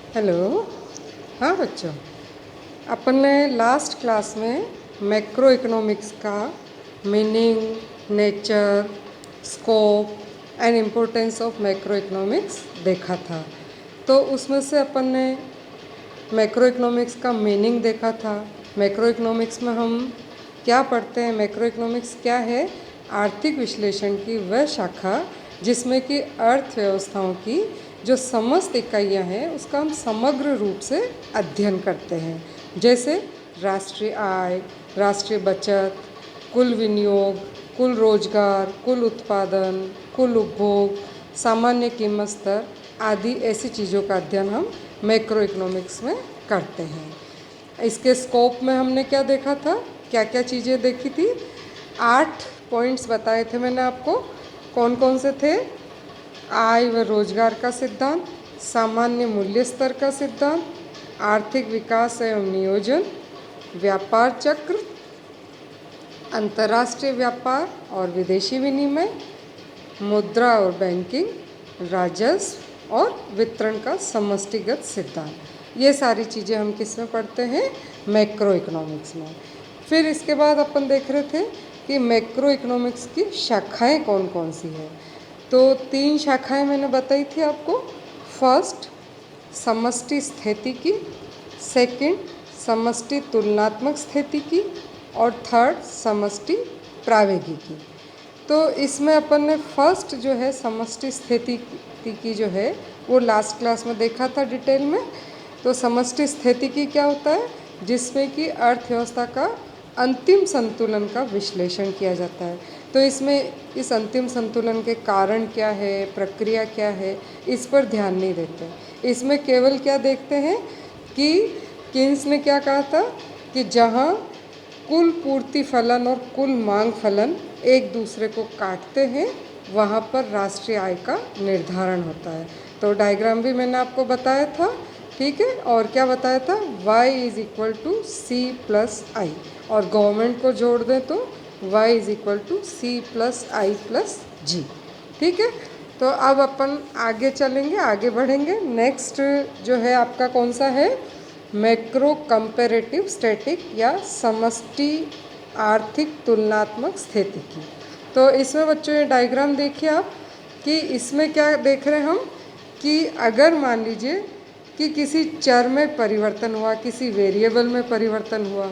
Hello. हाँ बच्चों, अपन ने लास्ट क्लास में मैक्रो इकोनॉमिक्स का meaning, nature, scope and importance of macro economics देखा था। तो उसमें से अपन ने मैक्रो इकोनॉमिक्स का मीनिंग देखा था। मैक्रो इकोनॉमिक्स में हम क्या पढ़ते हैं, मैक्रो इकोनॉमिक्स क्या है? आर्थिक विश्लेषण की वह शाखा जिसमें कि अर्थव्यवस्थाओं की जो समस्त इकाइयाँ हैं उसका हम समग्र रूप से अध्ययन करते हैं। जैसे राष्ट्रीय आय, राष्ट्रीय बचत, कुल विनियोग, कुल रोजगार, कुल उत्पादन, कुल उपभोग, सामान्य कीमत स्तर आदि ऐसी चीज़ों का अध्ययन हम मैक्रो इकोनॉमिक्स में करते हैं। इसके स्कोप में हमने क्या देखा था, क्या क्या चीज़ें देखी थी? 8 पॉइंट्स बताए थे मैंने आपको। कौन कौन से थे? आय व रोजगार का सिद्धांत, सामान्य मूल्य स्तर का सिद्धांत, आर्थिक विकास एवं नियोजन, व्यापार चक्र, अंतर्राष्ट्रीय व्यापार और विदेशी विनिमय, मुद्रा और बैंकिंग, राजस्व और वितरण का समष्टिगत सिद्धांत। ये सारी चीज़ें हम किस में पढ़ते हैं? मैक्रो इकोनॉमिक्स में। फिर इसके बाद अपन देख रहे थे कि मैक्रो इकोनॉमिक्स की शाखाएं कौन कौन सी है। तो 3 शाखाएं मैंने बताई थी आपको। फर्स्ट, समष्टि स्थिति, सेकंड समष्टि तुलनात्मक स्थिति और थर्ड समष्टि प्रावेगिकी। तो इसमें अपन ने फर्स्ट जो है समष्टि स्थिति की जो है वो लास्ट क्लास में देखा था डिटेल में। तो समष्टि स्थिति की क्या होता है? जिसमें कि अर्थव्यवस्था का अंतिम संतुलन का विश्लेषण किया जाता है। तो इसमें इस अंतिम संतुलन के कारण क्या है, प्रक्रिया क्या है, इस पर ध्यान नहीं देते। इसमें केवल क्या देखते हैं कि किन्स ने क्या कहा था कि जहाँ कुल पूर्ति फलन और कुल मांग फलन एक दूसरे को काटते हैं वहाँ पर राष्ट्रीय आय का निर्धारण होता है। तो डायग्राम भी मैंने आपको बताया था, ठीक है। और क्या बताया था? y is equal to C plus I, और गवर्नमेंट को जोड़ दें तो y is equal to C plus I plus G, ठीक है। तो अब अपन आगे चलेंगे, आगे बढ़ेंगे। नेक्स्ट जो है आपका कौन सा है? मैक्रो कंपैरेटिव स्टैटिक या समष्टि आर्थिक तुलनात्मक स्थिति की। तो इसमें बच्चों ये डायग्राम देखिए आप कि इसमें क्या देख रहे हैं हम कि अगर मान लीजिए कि किसी चर में परिवर्तन हुआ, किसी वेरिएबल में परिवर्तन हुआ,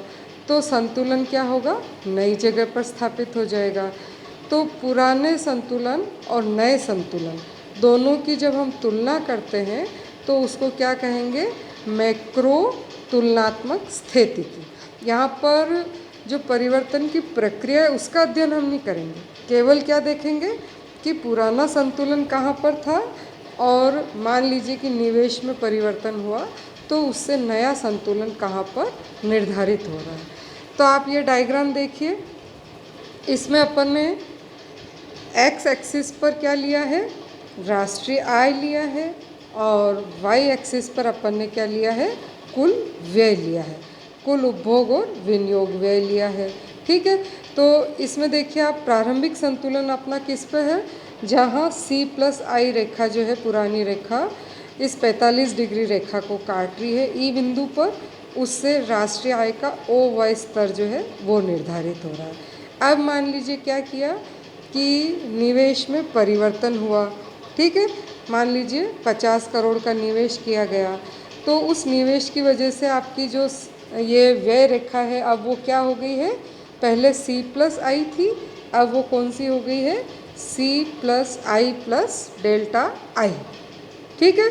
तो संतुलन क्या होगा? नई जगह पर स्थापित हो जाएगा। तो पुराने संतुलन और नए संतुलन दोनों की जब हम तुलना करते हैं तो उसको क्या कहेंगे? मैक्रो तुलनात्मक स्थिति की। यहाँ पर जो परिवर्तन की प्रक्रिया है उसका अध्ययन हम नहीं करेंगे, केवल क्या देखेंगे कि पुराना संतुलन कहाँ पर था, और मान लीजिए कि निवेश में परिवर्तन हुआ तो उससे नया संतुलन कहाँ पर निर्धारित हो रहा है। तो आप ये डायग्राम देखिए, इसमें अपन ने एक्स एक्सिस पर क्या लिया है? राष्ट्रीय आय लिया है, और वाई एक्सिस पर अपन ने क्या लिया है? कुल व्यय लिया है, कुल उपभोग और विनियोग व्यय लिया है, ठीक है। तो इसमें देखिए आप प्रारंभिक संतुलन अपना किस पे है? जहाँ सी प्लस आई रेखा जो है, पुरानी रेखा, इस 45 डिग्री रेखा को काट रही है ई बिंदु पर, उससे राष्ट्रीय आय का ओ वाई स्तर जो है वो निर्धारित हो रहा है। अब मान लीजिए क्या किया कि निवेश में परिवर्तन हुआ, ठीक है। मान लीजिए 50 करोड़ का निवेश किया गया, तो उस निवेश की वजह से आपकी जो ये व्यय रेखा है अब वो क्या हो गई है? पहले सी प्लस आई थी, अब वो कौन सी हो गई है? C plus I plus delta I, ठीक है।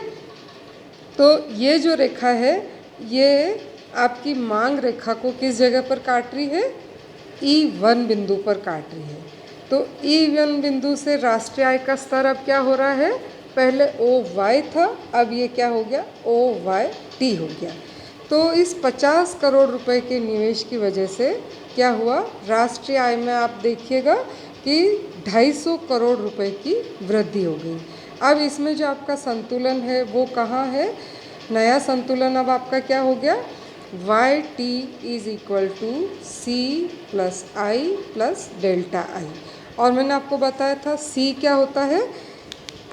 तो ये जो रेखा है ये आपकी मांग रेखा को किस जगह पर काट रही है? E1 बिंदु पर काट रही है। तो E1 बिंदु से राष्ट्रीय आय का स्तर अब क्या हो रहा है? पहले OY था, अब ये क्या हो गया? OYT हो गया। तो इस 50 करोड़ रुपए के निवेश की वजह से क्या हुआ? राष्ट्रीय आय में आप देखिएगा कि 250 करोड़ रुपए की वृद्धि हो गई। अब इसमें जो आपका संतुलन है वो कहाँ है? नया संतुलन अब आपका क्या हो गया? Y T is equal to C plus I plus delta I. और मैंने आपको बताया था सी क्या होता है?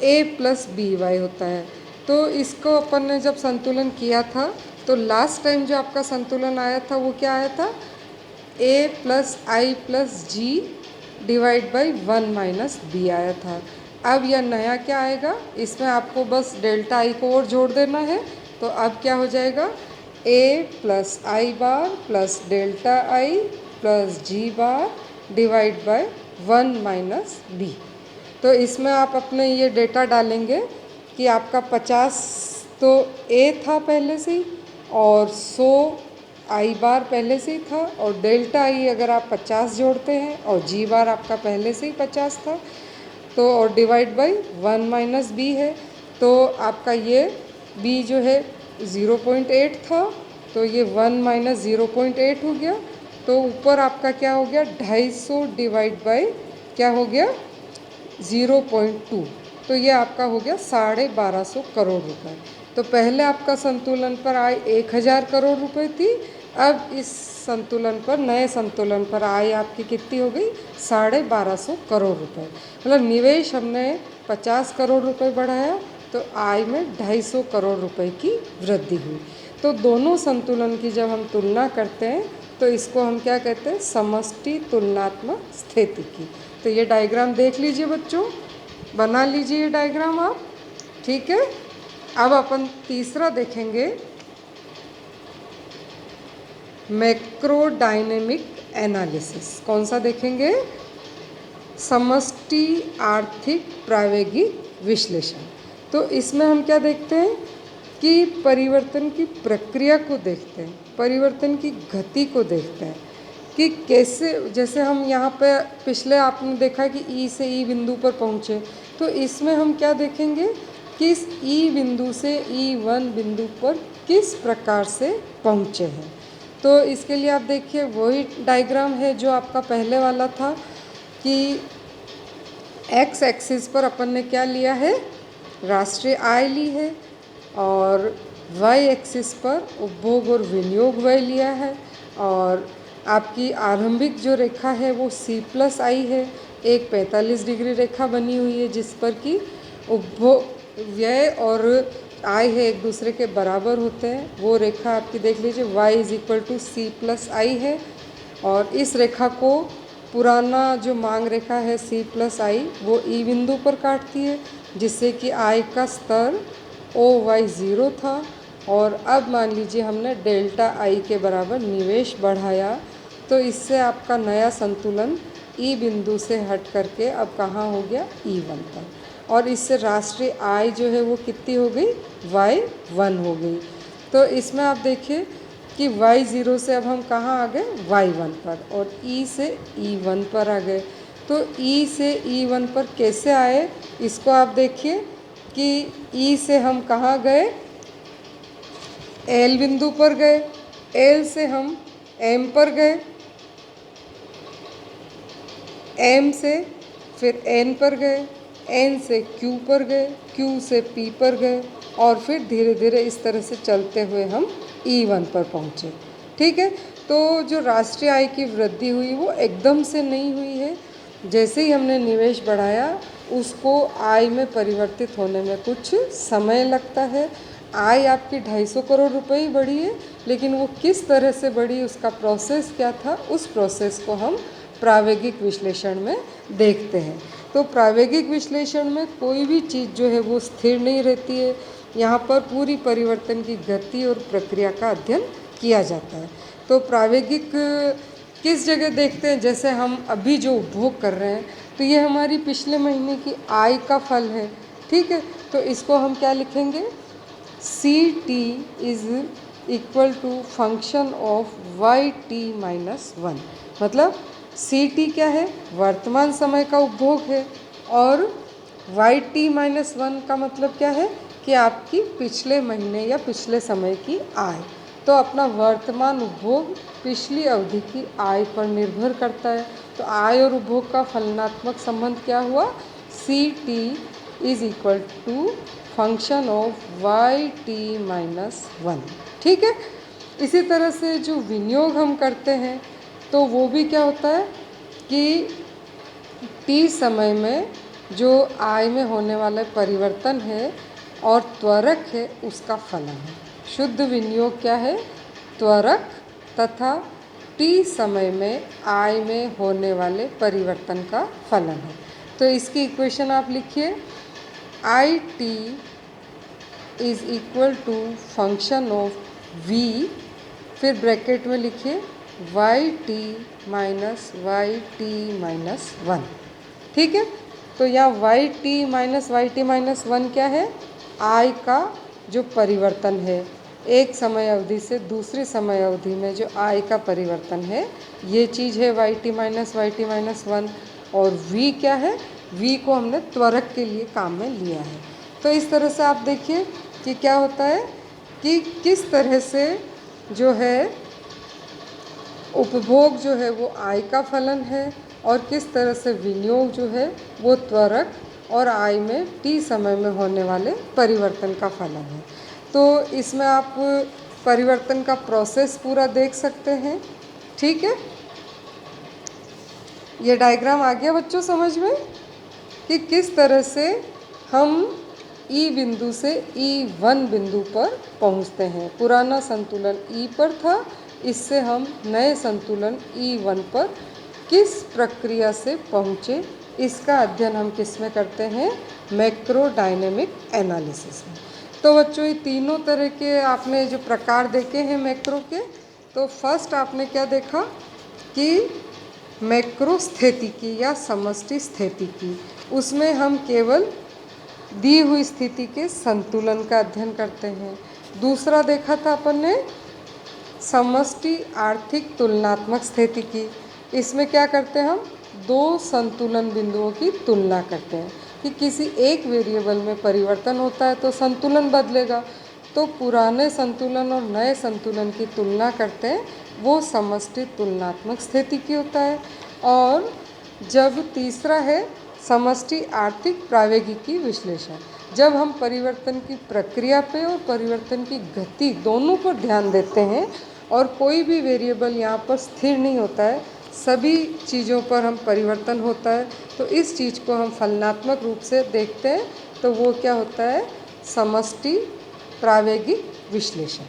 ए प्लस बी वाई होता है। तो इसको अपन ने जब संतुलन किया था तो लास्ट टाइम जो आपका संतुलन आया था वो क्या आया था, a plus I plus G divide by 1 minus B आया था। अब यह नया क्या आएगा, इसमें आपको बस डेल्टा आई को और जोड़ देना है। तो अब क्या हो जाएगा, a plus I bar plus delta I plus G bar divide by 1 minus B. तो इसमें आप अपने ये डेटा डालेंगे कि आपका 50 तो a था पहले से ही, और 100 आई बार पहले से ही था, और डेल्टा आई अगर आप 50 जोड़ते हैं और जी बार आपका पहले से ही 50 था, तो और डिवाइड बाई 1 माइनस बी है। तो आपका ये b जो है 0.8 था, तो ये 1 माइनस 0.8 हो गया। तो ऊपर आपका क्या हो गया, 250 डिवाइड बाई क्या हो गया 0.2। तो ये आपका हो गया 1250 करोड़ रुपए। तो पहले आपका संतुलन पर आय 1000 करोड़ रुपए थी, अब इस संतुलन पर, नए संतुलन पर आय आपकी कितनी हो गई, 1250 करोड़ रुपए। मतलब निवेश हमने 50 करोड़ रुपए बढ़ाया तो आय में 250 करोड़ रुपए की वृद्धि हुई। तो दोनों संतुलन की जब हम तुलना करते हैं तो इसको हम क्या कहते हैं, समष्टि तुलनात्मक स्थिति की। तो ये डायग्राम देख लीजिए बच्चों, बना लीजिए ये डायग्राम आप, ठीक है। अब अपन तीसरा देखेंगे, मैक्रोडायनेमिक एनालिसिस। कौन सा देखेंगे, समष्टि आर्थिक प्रायोगिक विश्लेषण। तो इसमें हम क्या देखते हैं कि परिवर्तन की प्रक्रिया को देखते हैं, परिवर्तन की गति को देखते हैं कि कैसे, जैसे हम यहाँ पे पिछले आपने देखा कि ई से ई बिंदु पर पहुँचे, तो इसमें हम क्या देखेंगे कि इस ई बिंदु से E1 बिंदु पर किस प्रकार से पहुँचे हैं। तो इसके लिए आप देखिए वही डायग्राम है जो आपका पहले वाला था कि एक्स एक्सिस पर अपन ने क्या लिया है, राष्ट्रीय आय ली है, और वाई एक्सिस पर उपभोग और विनियोग व्यय लिया है, और आपकी आरंभिक जो रेखा है वो C प्लस आई है, एक 45 डिग्री रेखा बनी हुई है जिस पर कि उपभोग व्यय और आय है एक दूसरे के बराबर होते हैं। वो रेखा आपकी देख लीजिए y is equal to C plus I है, और इस रेखा को पुराना जो मांग रेखा है C प्लस आई वो E बिंदु पर काटती है, जिससे कि आय का स्तर OY0 था। और अब मान लीजिए हमने डेल्टा आई के बराबर निवेश बढ़ाया, तो इससे आपका नया संतुलन ई बिंदु से हट करके अब कहाँ हो गया, E1 पर, और इससे राष्ट्रीय आय जो है वो कितनी हो गई, Y1 हो गई। तो इसमें आप देखिए कि Y0 से अब हम कहाँ आ गए, Y1 पर, और E से E1 पर आ गए। तो E से E1 पर कैसे आए, इसको आप देखिए कि E से हम कहाँ गए, L बिंदु पर गए, L से हम M पर गए, M से फिर N पर गए, N से Q पर गए, Q से P पर गए, और फिर धीरे धीरे इस तरह से चलते हुए हम E1 पर पहुँचे, ठीक है। तो जो राष्ट्रीय आय की वृद्धि हुई वो एकदम से नहीं हुई है, जैसे ही हमने निवेश बढ़ाया उसको आय में परिवर्तित होने में कुछ समय लगता है। आय आपकी 250 करोड़ रुपए ही बढ़ी है, लेकिन वो किस तरह से बढ़ी, उसका प्रोसेस क्या था, उस प्रोसेस को हम प्रायोगिक विश्लेषण में देखते हैं। तो प्रायोगिक विश्लेषण में कोई भी चीज़ जो है वो स्थिर नहीं रहती है, यहाँ पर पूरी परिवर्तन की गति और प्रक्रिया का अध्ययन किया जाता है। तो प्रायोगिक किस जगह देखते हैं, जैसे हम अभी जो उपभोग कर रहे हैं तो ये हमारी पिछले महीने की आय का फल है, ठीक है। तो इसको हम क्या लिखेंगे, CT is equal to function of YT minus 1। मतलब CT क्या है, वर्तमान समय का उपभोग है, और YT माइनस 1 का मतलब क्या है कि आपकी पिछले महीने या पिछले समय की आय। तो अपना वर्तमान उपभोग पिछली अवधि की आय पर निर्भर करता है। तो आय और उपभोग का फलनात्मक संबंध क्या हुआ, CT is equal to function of YT minus 1, ठीक है। इसी तरह से जो विनियोग हम करते हैं तो वो भी क्या होता है कि T समय में जो आय में होने वाला परिवर्तन है और त्वरक है उसका फलन है। शुद्ध विनियोग क्या है? त्वरक तथा टी समय में आय में होने वाले परिवर्तन का फलन है। तो इसकी इक्वेशन आप लिखिए, I T is equal to function of V, फिर ब्रैकेट में लिखिए वाई टी माइनस वन। ठीक है, तो यहाँ वाई टी माइनस वन क्या है? आय का जो परिवर्तन है, एक समय अवधि से दूसरी समय अवधि में जो आय का परिवर्तन है, ये चीज़ है वाई टी माइनस वन। और v क्या है? v को हमने त्वरक के लिए काम में लिया है। तो इस तरह से आप देखिए कि क्या होता है कि किस तरह से जो है उपभोग जो है वो आय का फलन है, और किस तरह से विनियोग जो है वो त्वरक और आय में टी समय में होने वाले परिवर्तन का फलन है। तो इसमें आप परिवर्तन का प्रोसेस पूरा देख सकते हैं। ठीक है, ये डायग्राम आ गया बच्चों समझ में कि किस तरह से हम ई बिंदु से E1 बिंदु पर पहुंचते हैं। पुराना संतुलन E पर था, इससे हम नए संतुलन E1 पर किस प्रक्रिया से पहुँचे, इसका अध्ययन हम किस में करते हैं? मैक्रो डायनेमिक एनालिसिस में। तो बच्चों ये तीनों तरह के आपने जो प्रकार देखे हैं मैक्रो के, तो फर्स्ट आपने क्या देखा कि मैक्रो स्थितिकी या समष्टि स्थितिकी, उसमें हम केवल दी हुई स्थिति के संतुलन का अध्ययन करते हैं। दूसरा देखा था अपन ने समष्टि आर्थिक तुलनात्मक स्थितिकी, इसमें क्या करते हैं? हम दो संतुलन बिंदुओं की तुलना करते हैं कि किसी एक वेरिएबल में परिवर्तन होता है तो संतुलन बदलेगा, तो पुराने संतुलन और नए संतुलन की तुलना करते हैं, वो समष्टि तुलनात्मक स्थितिकी होता है। और जब तीसरा है समष्टि आर्थिक प्रावैगिकी विश्लेषण, जब हम परिवर्तन की प्रक्रिया पे और परिवर्तन की गति दोनों पर ध्यान देते हैं और कोई भी वेरिएबल यहाँ पर स्थिर नहीं होता है, सभी चीज़ों पर हम परिवर्तन होता है, तो इस चीज़ को हम फलनात्मक रूप से देखते हैं, तो वो क्या होता है? समष्टि प्रावैगिक विश्लेषण।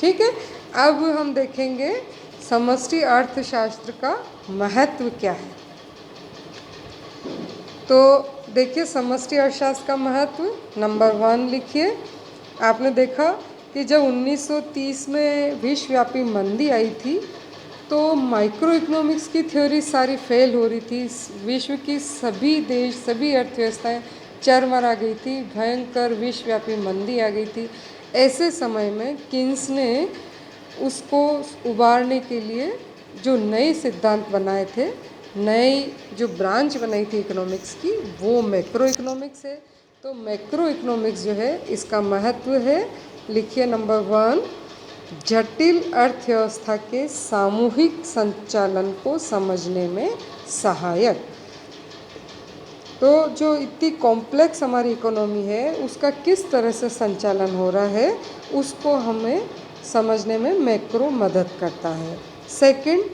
ठीक है, अब हम देखेंगे समष्टि अर्थशास्त्र का महत्व क्या है। तो देखिए समष्टि अर्थशास्त्र का महत्व नंबर 1 लिखिए। आपने देखा कि जब 1930 में विश्वव्यापी मंदी आई थी तो माइक्रो इकोनॉमिक्स की थ्योरी सारी फेल हो रही थी। विश्व की सभी देश, सभी अर्थव्यवस्थाएं चरमरा आ गई थी, भयंकर विश्वव्यापी मंदी आ गई थी। ऐसे समय में किन्स ने उसको उबारने के लिए जो नए सिद्धांत बनाए थे, नई जो ब्रांच बनाई थी इकोनॉमिक्स की, वो मैक्रो इकोनॉमिक्स है। तो मैक्रो इकोनॉमिक्स जो है इसका महत्व है, लिखिए नंबर 1, जटिल अर्थव्यवस्था के सामूहिक संचालन को समझने में सहायक। तो जो इतनी कॉम्प्लेक्स हमारी इकोनॉमी है उसका किस तरह से संचालन हो रहा है उसको हमें समझने में मैक्रो मदद करता है। सेकंड,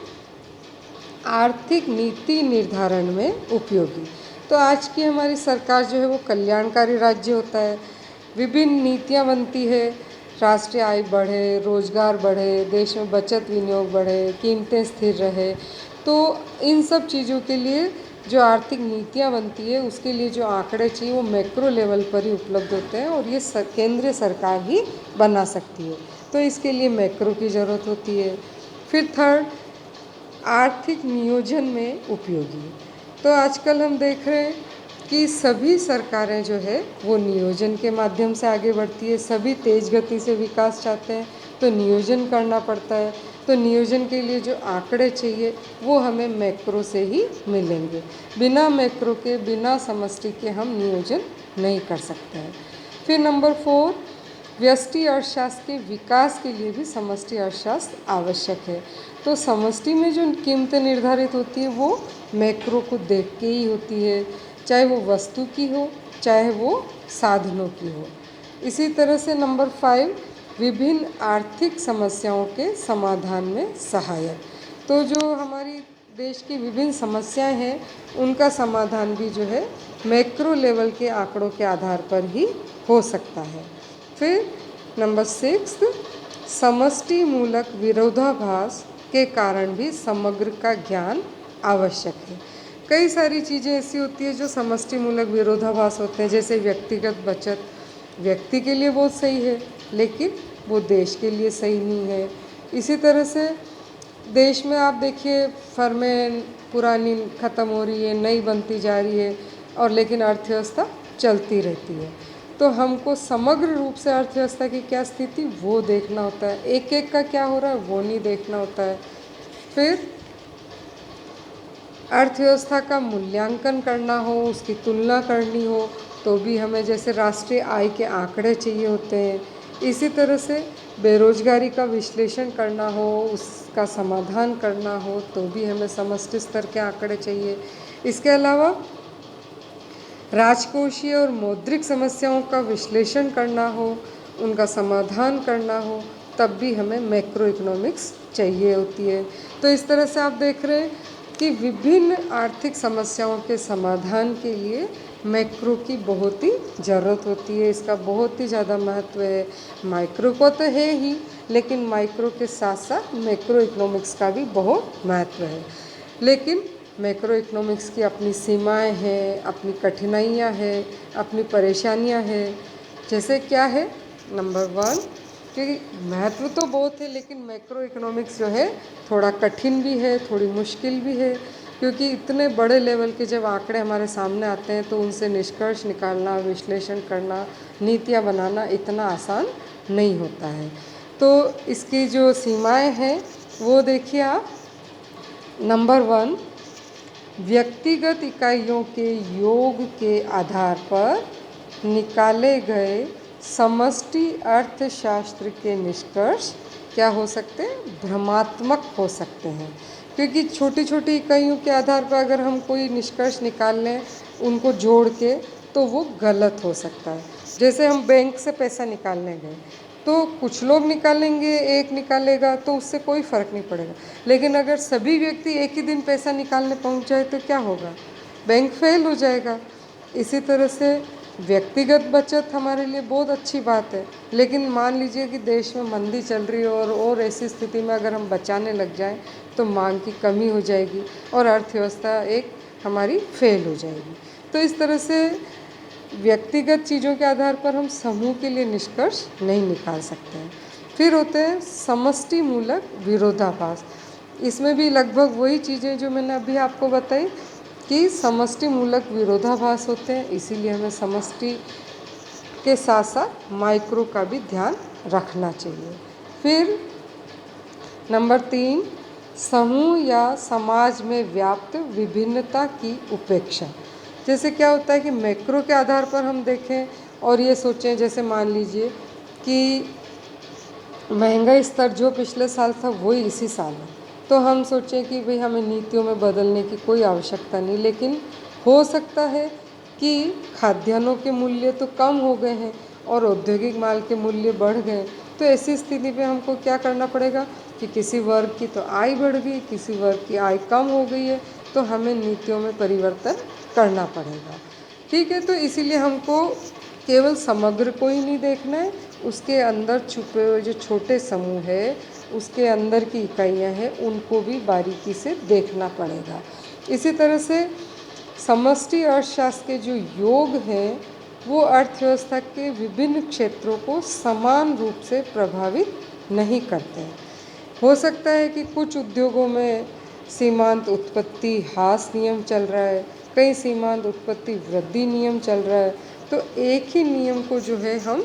आर्थिक नीति निर्धारण में उपयोगी। तो आज की हमारी सरकार जो है वो कल्याणकारी राज्य होता है, विभिन्न नीतियाँ बनती है, राष्ट्रीय आय बढ़े, रोजगार बढ़े, देश में बचत विनियोग बढ़े, कीमतें स्थिर रहे। तो इन सब चीज़ों के लिए जो आर्थिक नीतियाँ बनती है उसके लिए जो आंकड़े चाहिए वो मैक्रो लेवल पर ही उपलब्ध होते हैं और ये केंद्रीय सरकार ही बना सकती है। तो इसके लिए मैक्रो की ज़रूरत होती है। फिर थर्ड, आर्थिक नियोजन में उपयोगी। तो आजकल हम देख रहे हैं कि सभी सरकारें जो है वो नियोजन के माध्यम से आगे बढ़ती है, सभी तेज़ गति से विकास चाहते हैं तो नियोजन करना पड़ता है। तो नियोजन के लिए जो आंकड़े चाहिए वो हमें मैक्रो से ही मिलेंगे, बिना मैक्रो के, बिना समष्टि के हम नियोजन नहीं कर सकते हैं। फिर नंबर 4, व्यष्टि अर्थशास्त्र के विकास के लिए भी समष्टि अर्थशास्त्र आवश्यक है। तो समष्टि में जो कीमतें निर्धारित होती है वो मैक्रो को देख के ही होती है, चाहे वो वस्तु की हो चाहे वो साधनों की हो। इसी तरह से नंबर 5, विभिन्न आर्थिक समस्याओं के समाधान में सहायक। तो जो हमारी देश की विभिन्न समस्याएं हैं उनका समाधान भी जो है मैक्रो लेवल के आंकड़ों के आधार पर ही हो सकता है। फिर नंबर 6, समष्टि मूलक विरोधाभास के कारण भी समग्र का ज्ञान आवश्यक है। कई सारी चीज़ें ऐसी होती है जो समष्टि मूलक विरोधाभास होते हैं, जैसे व्यक्तिगत बचत व्यक्ति के लिए बहुत सही है लेकिन वो देश के लिए सही नहीं है। इसी तरह से देश में आप देखिए फर्में पुरानी ख़त्म हो रही है, नई बनती जा रही है, और लेकिन अर्थव्यवस्था चलती रहती है। तो हमको समग्र रूप से अर्थव्यवस्था की क्या स्थिति वो देखना होता है, एक एक का क्या हो रहा है वो नहीं देखना होता है। फिर अर्थव्यवस्था का मूल्यांकन करना हो, उसकी तुलना करनी हो तो भी हमें जैसे राष्ट्रीय आय के आंकड़े चाहिए होते हैं। इसी तरह से बेरोजगारी का विश्लेषण करना हो, उसका समाधान करना हो तो भी हमें समष्टि स्तर के आंकड़े चाहिए। इसके अलावा राजकोषीय और मौद्रिक समस्याओं का विश्लेषण करना हो, उनका समाधान करना हो, तब भी हमें मैक्रो इकोनॉमिक्स चाहिए होती है। तो इस तरह से आप देख रहे हैं कि विभिन्न आर्थिक समस्याओं के समाधान के लिए मैक्रो की बहुत ही ज़रूरत होती है, इसका बहुत ही ज़्यादा महत्व है। माइक्रो को तो है ही, लेकिन माइक्रो के साथ साथ मैक्रो इकोनॉमिक्स का भी बहुत महत्व है। लेकिन मैक्रो इकोनॉमिक्स की अपनी सीमाएं हैं, अपनी कठिनाइयां हैं, अपनी परेशानियां हैं। जैसे क्या है, नंबर 1 कि महत्व तो बहुत है लेकिन मैक्रो इकोनॉमिक्स जो है थोड़ा कठिन भी है, थोड़ी मुश्किल भी है, क्योंकि इतने बड़े लेवल के जब आंकड़े हमारे सामने आते हैं तो उनसे निष्कर्ष निकालना, विश्लेषण करना, नीतियाँ बनाना इतना आसान नहीं होता है। तो इसकी जो सीमाएं हैं वो देखिए आप। नंबर 1, व्यक्तिगत इकाइयों के योग के आधार पर निकाले गए समष्टि अर्थशास्त्र के निष्कर्ष क्या हो सकते हैं, भ्रमात्मक हो सकते हैं। क्योंकि छोटी छोटी इकाइयों के आधार पर अगर हम कोई निष्कर्ष निकाल लें उनको जोड़ के, तो वो गलत हो सकता है। जैसे हम बैंक से पैसा निकालने गए तो कुछ लोग निकालेंगे, एक निकालेगा तो उससे कोई फ़र्क नहीं पड़ेगा, लेकिन अगर सभी व्यक्ति एक ही दिन पैसा निकालने पहुंच जाए तो क्या होगा, बैंक फेल हो जाएगा। इसी तरह से व्यक्तिगत बचत हमारे लिए बहुत अच्छी बात है, लेकिन मान लीजिए कि देश में मंदी चल रही है और ऐसी स्थिति में अगर हम बचाने लग जाएं तो मांग की कमी हो जाएगी और अर्थव्यवस्था एक हमारी फेल हो जाएगी। तो इस तरह से व्यक्तिगत चीज़ों के आधार पर हम समूह के लिए निष्कर्ष नहीं निकाल सकते हैं। फिर होते हैं समष्टि मूलक विरोधाभास। इसमें भी लगभग वही चीज़ें जो मैंने अभी आपको बताई कि समष्टि मूलक विरोधाभास होते हैं, इसीलिए हमें समष्टि के साथ साथ माइक्रो का भी ध्यान रखना चाहिए। फिर नंबर 3, समूह या समाज में व्याप्त विभिन्नता की उपेक्षा। जैसे क्या होता है कि मैक्रो के आधार पर हम देखें और ये सोचें, जैसे मान लीजिए कि महंगाई स्तर जो पिछले साल था वही इसी साल है, तो हम सोचें कि भाई हमें नीतियों में बदलने की कोई आवश्यकता नहीं, लेकिन हो सकता है कि खाद्यान्नों के मूल्य तो कम हो गए हैं और औद्योगिक माल के मूल्य बढ़ गए। तो ऐसी स्थिति में हमको क्या करना पड़ेगा कि किसी वर्ग की तो आय बढ़ गई, किसी वर्ग की आय कम हो गई है, तो हमें नीतियों में परिवर्तन करना पड़ेगा। ठीक है, तो इसीलिए हमको केवल समग्र को ही नहीं देखना है, उसके अंदर छुपे हुए जो छोटे समूह है, उसके अंदर की इकाइयाँ हैं, उनको भी बारीकी से देखना पड़ेगा। इसी तरह से समष्टि अर्थशास्त्र के जो योग हैं वो अर्थव्यवस्था के विभिन्न क्षेत्रों को समान रूप से प्रभावित नहीं करते हैं। हो सकता है कि कुछ उद्योगों में सीमांत उत्पत्ति ह्रास नियम चल रहा है, कहीं सीमांत उत्पत्ति वृद्धि नियम चल रहा है, तो एक ही नियम को जो है हम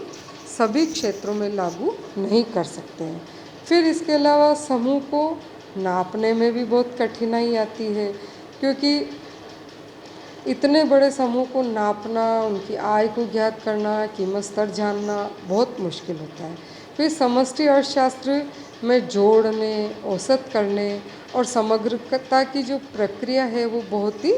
सभी क्षेत्रों में लागू नहीं कर सकते हैं। फिर इसके अलावा समूह को नापने में भी बहुत कठिनाई आती है, क्योंकि इतने बड़े समूह को नापना, उनकी आय को ज्ञात करना, कीमत स्तर जानना बहुत मुश्किल होता है। फिर समष्टि अर्थशास्त्र में जोड़ने, औसत करने और समग्रता की जो प्रक्रिया है वो बहुत ही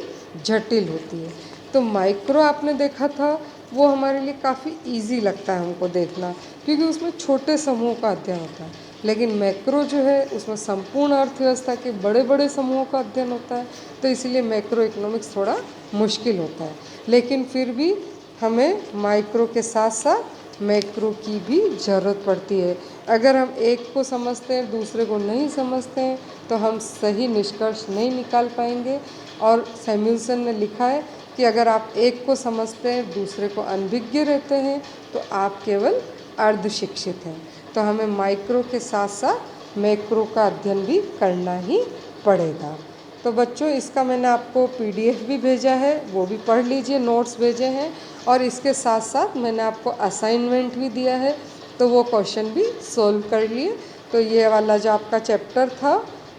जटिल होती है। तो माइक्रो आपने देखा था वो हमारे लिए काफ़ी इजी लगता है हमको देखना, क्योंकि उसमें छोटे समूह का अध्ययन होता है, लेकिन मैक्रो जो है उसमें संपूर्ण अर्थव्यवस्था के बड़े बड़े समूहों का अध्ययन होता है। तो इसीलिए मैक्रो इकोनॉमिक्स थोड़ा मुश्किल होता है, लेकिन फिर भी हमें माइक्रो के साथ साथ मैक्रो की भी ज़रूरत पड़ती है। अगर हम एक को समझते हैं दूसरे को नहीं समझते हैं तो हम सही निष्कर्ष नहीं निकाल पाएंगे। और सैमुअल्सन ने लिखा है कि अगर आप एक को समझते हैं दूसरे को अनभिज्ञ रहते हैं तो आप केवल अर्ध शिक्षित हैं। तो हमें माइक्रो के साथ साथ मैक्रो का अध्ययन भी करना ही पड़ेगा। तो बच्चों इसका मैंने आपको PDF भी भेजा है, वो भी पढ़ लीजिए, नोट्स भेजे हैं। और इसके साथ साथ मैंने आपको असाइनमेंट भी दिया है, तो वो क्वेश्चन भी सोल्व कर लिए। तो ये वाला जो आपका चैप्टर था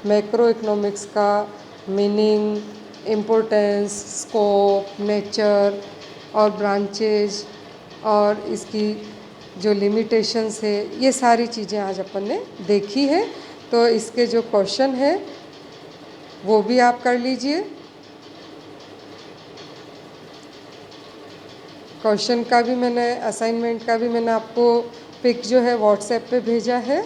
मैक्रो इकोनॉमिक्स का, मीनिंग, इम्पोर्टेंस, स्कोप, नेचर और ब्रांचेज और इसकी जो लिमिटेशंस है, ये सारी चीज़ें आज अपन ने देखी है। तो इसके जो क्वेश्चन है वो भी आप कर लीजिए। क्वेश्चन का भी मैंने, असाइनमेंट का भी मैंने आपको पिक जो है व्हाट्सएप पे भेजा है,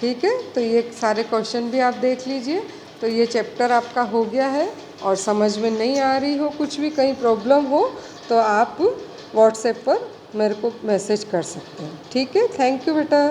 ठीक है। तो ये सारे क्वेश्चन भी आप देख लीजिए। तो ये चैप्टर आपका हो गया है। और समझ में नहीं आ रही हो, कुछ भी कहीं प्रॉब्लम हो तो आप व्हाट्सएप पर मेरे को मैसेज कर सकते हैं, ठीक है। थैंक यू बेटा।